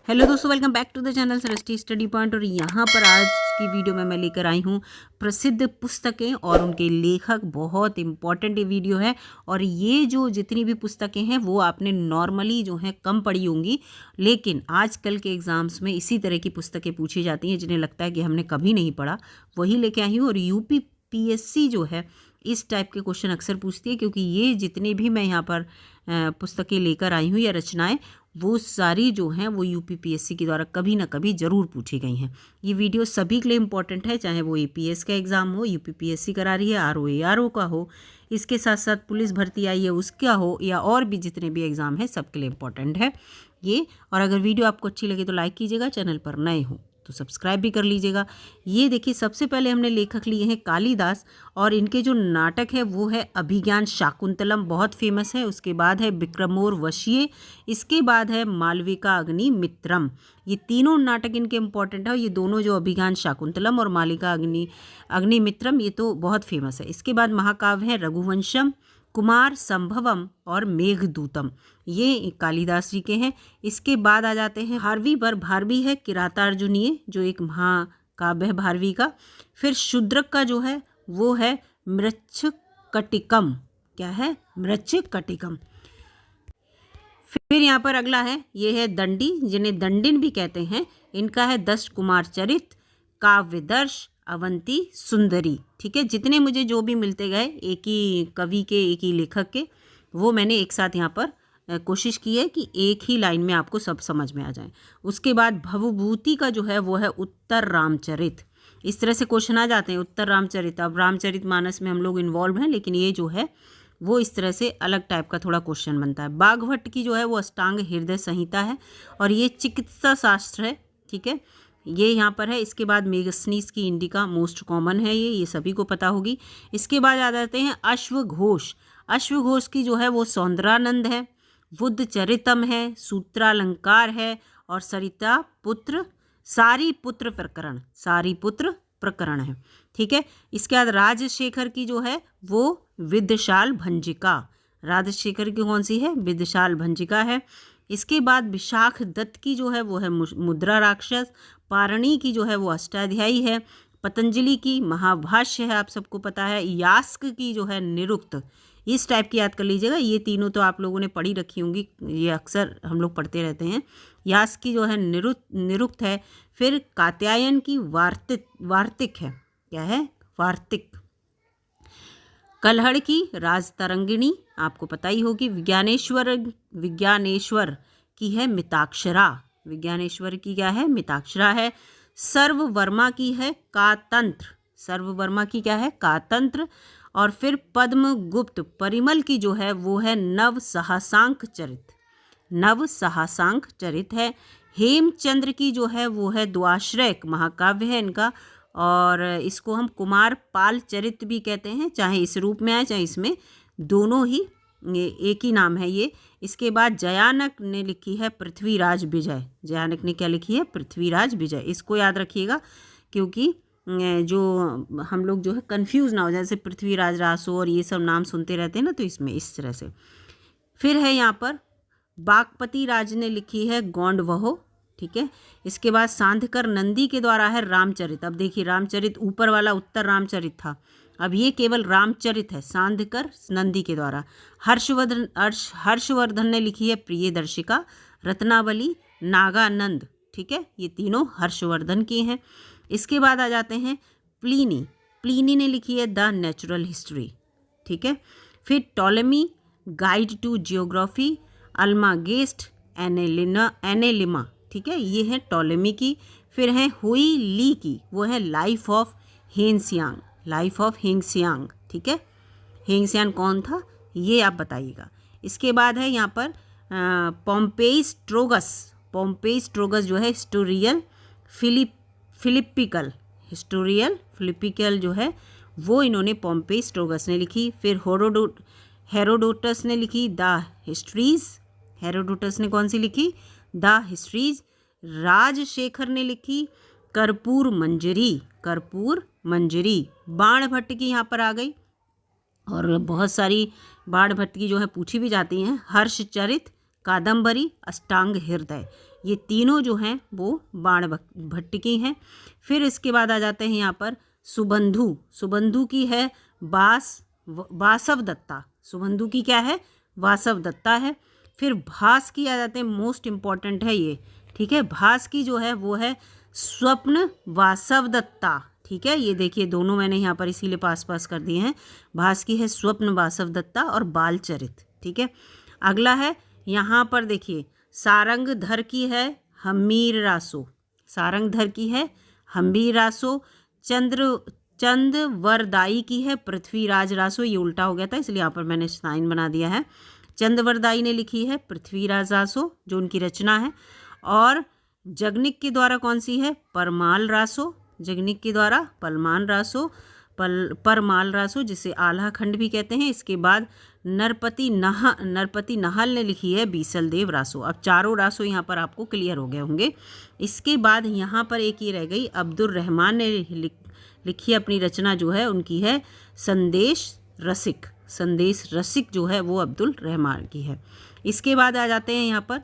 Hello दोस्तों, welcome back to the channel Srishti study point. और यहाँ पर आज की वीडियो में मैं लेकर आई हूँ प्रसिद्ध पुस्तकें और उनके लेखक। बहुत इंपॉर्टेंट ये वीडियो है। और ये जो जितनी भी पुस्तकें हैं वो आपने नॉर्मली जो है कम पढ़ी होंगी, लेकिन आजकल के एग्ज़ाम्स में इसी तरह की पुस्तकें पूछी जाती हैं जिन्हें लगता है कि हमने कभी नहीं पढ़ा, वही लेके आई हूँ। और यूपीपीएससी जो है इस टाइप के क्वेश्चन अक्सर पूछती है, क्योंकि ये जितने भी मैं यहाँ पर पुस्तकें लेकर आई हूँ या रचनाएं, वो सारी जो हैं वो यूपीपीएससी के द्वारा कभी ना कभी ज़रूर पूछी गई हैं। ये वीडियो सभी के लिए इम्पॉर्टेंट है, चाहे वो एपीएस का एग्ज़ाम हो, यूपीपीएससी करा रही है, आरओ का हो, इसके साथ साथ पुलिस भर्ती आई है उसका हो, या और भी जितने भी एग्ज़ाम हैं सबके लिए इम्पॉर्टेंट है ये। और अगर वीडियो आपको अच्छी लगे तो लाइक कीजिएगा, चैनल पर नए हो तो सब्सक्राइब भी कर लीजिएगा। ये देखिए, सबसे पहले हमने लेखक लिए हैं कालिदास, और इनके जो नाटक है वो है अभिज्ञान शाकुंतलम, बहुत फेमस है। उसके बाद है विक्रमोर्वशीय, इसके बाद है मालविका अग्निमित्रम। ये तीनों नाटक इनके इम्पॉर्टेंट है। ये दोनों जो अभिज्ञान शाकुंतलम और मालिका अग्निमित्रम, ये तो बहुत फेमस है। इसके बाद महाकाव्य है रघुवंशम, कुमार संभवम और मेघदूतम, ये कालिदास जी के हैं। इसके बाद आ जाते हैं भारवी पर। भारवी है किरातार्जुनीय, जो एक महाकाव्य है भारवी का। फिर शूद्रक का जो है वो है मृच्छकटिकम। क्या है? मृच्छकटिकम। फिर यहाँ पर अगला है, ये है दंडी, जिन्हें दंडिन भी कहते हैं। इनका है 10 कुमार चरित, काव्यदर्श, अवंती सुंदरी। ठीक है, जितने मुझे जो भी मिलते गए एक ही कवि के, एक ही लेखक के, वो मैंने एक साथ यहाँ पर कोशिश की है कि एक ही लाइन में आपको सब समझ में आ जाए। उसके बाद भवभूति का जो है वो है उत्तर रामचरित। इस तरह से क्वेश्चन आ जाते हैं, उत्तर रामचरित। अब रामचरित मानस में हम लोग इन्वॉल्व हैं, लेकिन ये जो है वो इस तरह से अलग टाइप का थोड़ा क्वेश्चन बनता है। बागभट्ट की जो है वो अष्टांग हृदय संहिता है, और ये चिकित्सा शास्त्र है। ठीक है, ये यहाँ पर है। इसके बाद मेगसनीस की इंडिका, मोस्ट कॉमन है ये सभी को पता होगी। इसके बाद आ जाते हैं अश्वघोष। अश्वघोष की जो है वो सौंदरानंद है, बुद्ध चरितम है, सूत्रालंकार है, और सरिता पुत्र सारीपुत्र प्रकरण, सारीपुत्र प्रकरण है। ठीक है, इसके बाद राजशेखर की जो है वो विद्यशाल भंजिका। राजशेखर की कौन सी है? विद्यशाल भंजिका है। इसके बाद विशाख दत्त की जो है वो है मुद्रा राक्षस। पारणी की जो है वो अष्टाध्यायी है। पतंजलि की महाभाष्य है, आप सबको पता है। यास्क की जो है निरुक्त। इस टाइप की याद कर लीजिएगा, ये तीनों तो आप लोगों ने पढ़ी रखी होंगी, ये अक्सर हम लोग पढ़ते रहते हैं। यास्क की जो है निरुक्त है। फिर कात्यायन की वार्तिक है। क्या है? वार्तिक। कल्हड़ की राजतरंगिणी, आपको पता ही होगी। विज्ञानेश्वर की है मिताक्षरा। विज्ञानेश्वर की क्या है? मिताक्षरा है। सर्ववर्मा की है कातंत्र। सर्ववर्मा की क्या है? कातंत्र। और फिर पद्मगुप्त परिमल की जो है वो है नव सहसांक चरित। नव सहसांक चरित है। हेमचंद्र की जो है वो है द्वाश्रय महाकाव्य है इनका, और इसको हम कुमार पाल चरित भी कहते हैं, चाहे इस रूप में आए चाहे इसमें, दोनों ही एक ही नाम है ये। इसके बाद जयानक ने लिखी है पृथ्वीराज विजय। जयानक ने क्या लिखी है? पृथ्वीराज विजय। इसको याद रखिएगा, क्योंकि जो हम लोग जो है कंफ्यूज ना हो जाए, जैसे पृथ्वीराज रासो और ये सब नाम सुनते रहते हैं ना, तो इसमें इस तरह से। फिर है यहाँ पर बागपति राज ने लिखी है गौंडवहो। ठीक है, इसके बाद सांधकर नंदी के द्वारा है रामचरित। अब देखिए, रामचरित ऊपर वाला उत्तर रामचरित था, अब ये केवल रामचरित है, सांधकर नंदी के द्वारा। हर्षवर्धन ने लिखी है प्रियदर्शिका, रत्नावली, नागानंद। ठीक है, ये तीनों हर्षवर्धन की हैं। इसके बाद आ जाते हैं प्लीनी। प्लीनी ने लिखी है द नेचुरल हिस्ट्री। ठीक है, फिर टॉलेमी गाइड टू जियोग्राफी, अल्मागेस्ट, एनेलिमा। ठीक है, ये है टॉलेमी की। फिर है हुई ली की, वो है life of Hengxiang. Life of Hengxiang. ठीक है, हेंगसियांग कौन था ये आप बताइएगा। इसके बाद है यहाँ पर पोम्पेई स्ट्रोगस। पोम्पेई स्ट्रोगस जो है हिस्टोरियल फिलिपिकल जो है वो इन्होंने पोम्पेई स्ट्रोगस ने लिखी। फिर हेरोडोटस ने लिखी द हिस्ट्रीज। हेरोडोटस ने कौन सी लिखी? The histories. राजशेखर ने लिखी कर्पूर मंजरी। कर्पूर मंजरी। बाणभट्ट की यहाँ पर आ गई, और बहुत सारी बाणभट्ट की जो है पूछी भी जाती हैं। हर्षचरित, कादम्बरी, अष्टांग हृदय, ये तीनों जो हैं वो बाणभट्ट की हैं। फिर इसके बाद आ जाते हैं यहाँ पर सुबंधु। सुबंधु की है वासव दत्ता। सुबंधु की क्या है? वासव दत्ता है। फिर भास की आ जाते हैं, मोस्ट इम्पॉर्टेंट है ये, ठीक है। भास की जो है वो है स्वप्न वासव दत्ता, ठीक है। ये देखिए दोनों मैंने यहाँ पर इसीलिए पास कर दिए हैं। भास की है स्वप्न वासव दत्ता और बालचरित, ठीक है। अगला है यहाँ पर देखिए सारंगधर की है हमीर रासो। सारंगधर की है हमीर रासो। चंद्रवरदाई की है पृथ्वीराज रासो। ये उल्टा हो गया था इसलिए यहाँ पर मैंने साइन बना दिया है। चंद्रवरदाई ने लिखी है पृथ्वीराज रासो जो उनकी रचना है। और जगनिक के द्वारा कौन सी है? परमाल रासो। जगनिक के द्वारा परमाल रासो जिसे आल्हा खंड भी कहते हैं। इसके बाद नरपति नहल ने लिखी है बीसल देव रासो। अब चारों रासो यहाँ पर आपको क्लियर हो गए होंगे। इसके बाद यहाँ पर एक ही रह गई, अब्दुल रहमान ने लिखी अपनी रचना जो है उनकी है संदेश रसिक। संदेश रसिक जो है वो अब्दुल रहमान की है। इसके बाद आ जाते हैं यहाँ पर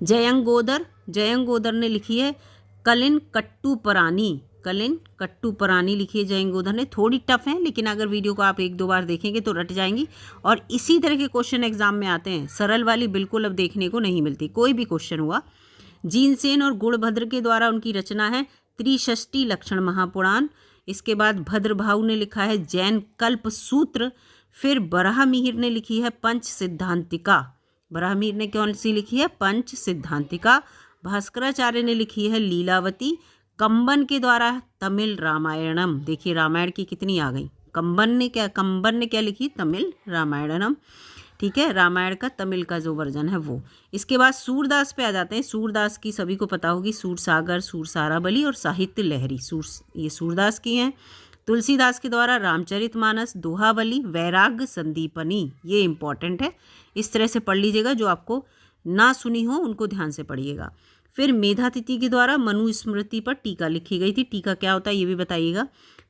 जयंगोदर। जयंगोदर ने लिखी है कलिन कट्टुपरानी। कलिन कट्टुपरानी लिखी है जयंगोदर ने। थोड़ी टफ है लेकिन अगर वीडियो को आप 1-2 बार देखेंगे तो रट जाएंगी। और इसी तरह के क्वेश्चन एग्जाम में आते हैं, सरल वाली बिल्कुल अब देखने को नहीं मिलती। कोई भी क्वेश्चन हुआ। जीनसेन और गुणभद्र के द्वारा उनकी रचना है त्रिषष्टि लक्षण महापुराण। इसके बाद भद्रभाऊ ने लिखा है जैन कल्प सूत्र। फिर बराहमिहिर ने लिखी है पंच सिद्धांतिका। बराहमिहिर ने कौन सी लिखी है? पंच सिद्धांतिका। भास्कराचार्य ने लिखी है लीलावती। कंबन के द्वारा तमिल रामायणम। देखिए रामायण की कितनी आ गई। कंबन ने क्या लिखी? तमिल रामायणम, ठीक है। रामायण का तमिल का जो वर्जन है वो। इसके बाद सूरदास पे आ जाते हैं। सूरदास की सभी को पता होगी, सूरसागर, सूरसाराबली और साहित्य लहरी, ये सूरदास की हैं। तुलसीदास के द्वारा रामचरितमानस, दोहावली, वैराग्य संदीपनी, ये इंपॉर्टेंट है। इस तरह से पढ़ लीजिएगा, जो आपको ना सुनी हो उनको ध्यान से पढ़िएगा। फिर मेधातिथि के द्वारा मनुस्मृति पर टीका लिखी गई थी। टीका क्या होता है ये भी बताइएगा।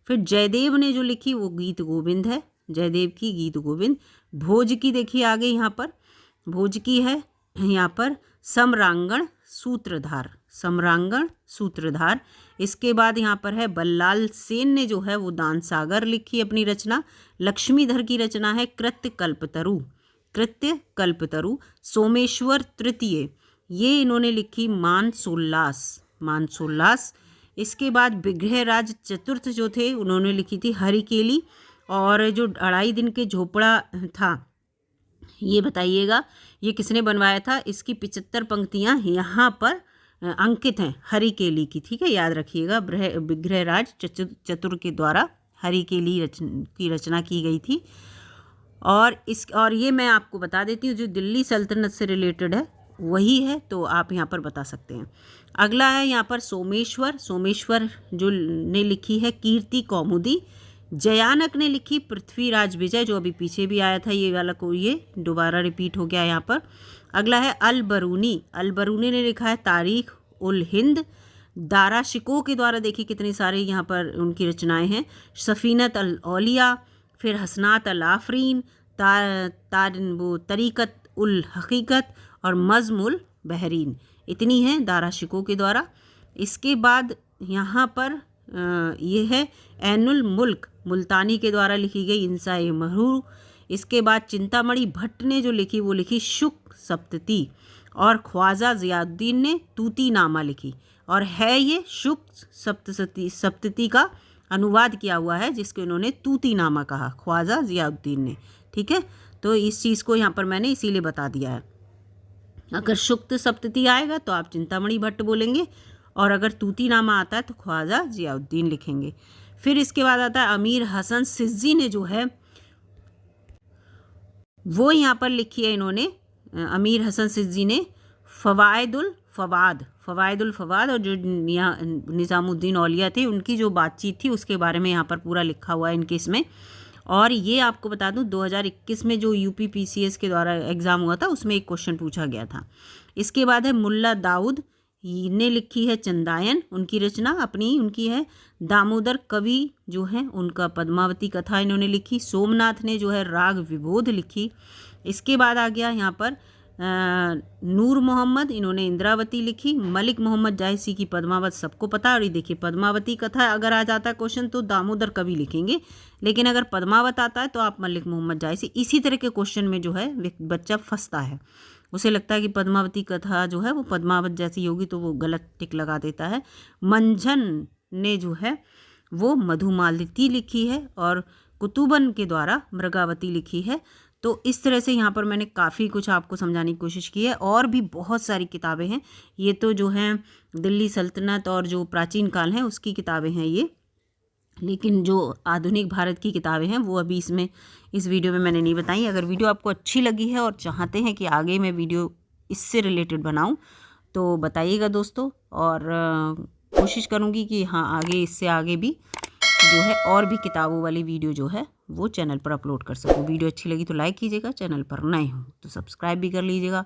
फिर जयदेव ने जो लिखी वो गीत गोविंद है, जयदेव की गीत गोविंद। भोज की देखिए आगे यहाँ पर, भोज की है यहाँ पर सम्रांगण सूत्रधार, सम्रांगण सूत्रधार। इसके बाद यहाँ पर है बल्लाल सेन ने जो है वो दान सागर लिखी अपनी रचना। लक्ष्मीधर की रचना है कृत्य कल्पतरु, कृत्य कल्पतरु। सोमेश्वर तृतीय, ये इन्होंने लिखी मानसोल्लास, मानसोल्लास। इसके बाद विग्रहराज चतुर्थ जो थे उन्होंने लिखी थी हरिकेली। और जो 2.5 दिन के झोपड़ा था ये बताइएगा ये किसने बनवाया था? इसकी 75 पंक्तियाँ यहाँ पर अंकित हैं हरिकेली की, ठीक है, याद रखिएगा। विग्रहराज चतुर के द्वारा हरिकेली की रचना की गई थी। और ये मैं आपको बता देती हूँ जो दिल्ली सल्तनत से रिलेटेड है वही है, तो आप यहाँ पर बता सकते हैं। अगला है यहाँ पर सोमेश्वर। सोमेश्वर जो ने लिखी है कीर्ति कौमुदी। जयानक ने लिखी पृथ्वीराज विजय, जो अभी पीछे भी आया था ये वाला, को ये दोबारा रिपीट हो गया यहाँ पर। अगला है अल बरूनी। अल बरूनी ने लिखा है तारीख उल हिंद। दारा शिको के द्वारा देखिए कितने सारे यहाँ पर उनकी रचनाएं हैं। सफ़ीनत अल औलिया, फिर हसनात अल आफरीन, तरीक़त उल हकीकत और मज़मुल बहरीन, इतनी हैं दारा शिको के द्वारा। इसके बाद यहाँ पर ये है ऐनुल मुल्क मुल्तानी के द्वारा लिखी गई इंसाए महरूर। इसके बाद चिंतामणि भट्ट ने जो लिखी वो लिखी शुक सप्तती। और ख्वाजा ज़ियाउद्दीन ने तूती नामा लिखी, और है ये शुक सप्तती का अनुवाद किया हुआ है जिसको इन्होंने तूती नामा कहा, ख्वाजा ज़ियाउद्दीन ने, ठीक है। तो इस चीज़ को यहाँ पर मैंने इसीलिए बता दिया है। अगर शुक्त सप्तती आएगा तो आप चिंतामणि भट्ट बोलेंगे, और अगर तूती नामा आता है तो ख्वाजा ज़ियाउद्दीन लिखेंगे। फिर इसके बाद आता है अमीर हसन सिज्जी ने जो है वो यहाँ पर लिखी है इन्होंने, अमीर हसन सिज्जी ने फ़वाइदुल फ़वाद, और जो निज़ामुद्दीन औलिया थे उनकी जो बातचीत थी उसके बारे में यहाँ पर पूरा लिखा हुआ है इनके इसमें। और ये आपको बता दूं 2021 में जो यूपी पीसीएस के द्वारा एग्ज़ाम हुआ था उसमें एक क्वेश्चन पूछा गया था। इसके बाद है मुल्ला दाऊद ने लिखी है चंदायन, उनकी रचना अपनी उनकी है। दामोदर कवि जो है उनका पद्मावती कथा इन्होंने लिखी। सोमनाथ ने जो है राग विबोध लिखी। इसके बाद आ गया यहाँ पर नूर मोहम्मद, इन्होंने इंद्रावती लिखी। मलिक मोहम्मद जायसी की पद्मावत सबको पता है। और ये देखिए पद्मावती कथा अगर आ जाता है क्वेश्चन तो दामोदर कवि लिखेंगे, लेकिन अगर पद्मावत आता है तो आप मलिक मोहम्मद जायसी। इसी तरह के क्वेश्चन में जो है बच्चा फंसता है, उसे लगता है कि पद्मावती कथा जो है वो पद्मावत जैसी होगी तो वो गलत टिक लगा देता है। मंझन ने जो है वो मधुमालती लिखी है और कुतुबन के द्वारा मृगावती लिखी है। तो इस तरह से यहाँ पर मैंने काफ़ी कुछ आपको समझाने की कोशिश की है। और भी बहुत सारी किताबें हैं, ये तो जो हैं दिल्ली सल्तनत और जो प्राचीन काल हैं उसकी किताबें हैं ये, लेकिन जो आधुनिक भारत की किताबें हैं वो अभी इस वीडियो में मैंने नहीं बताई। अगर वीडियो आपको अच्छी लगी है और चाहते हैं कि आगे मैं वीडियो इससे रिलेटेड बनाऊं तो बताइएगा दोस्तों, और कोशिश करूंगी कि हाँ आगे इससे आगे भी जो है और भी किताबों वाली वीडियो जो है वो चैनल पर अपलोड कर सकूं। वीडियो अच्छी लगी तो लाइक कीजिएगा, चैनल पर नए हो तो सब्सक्राइब भी कर लीजिएगा।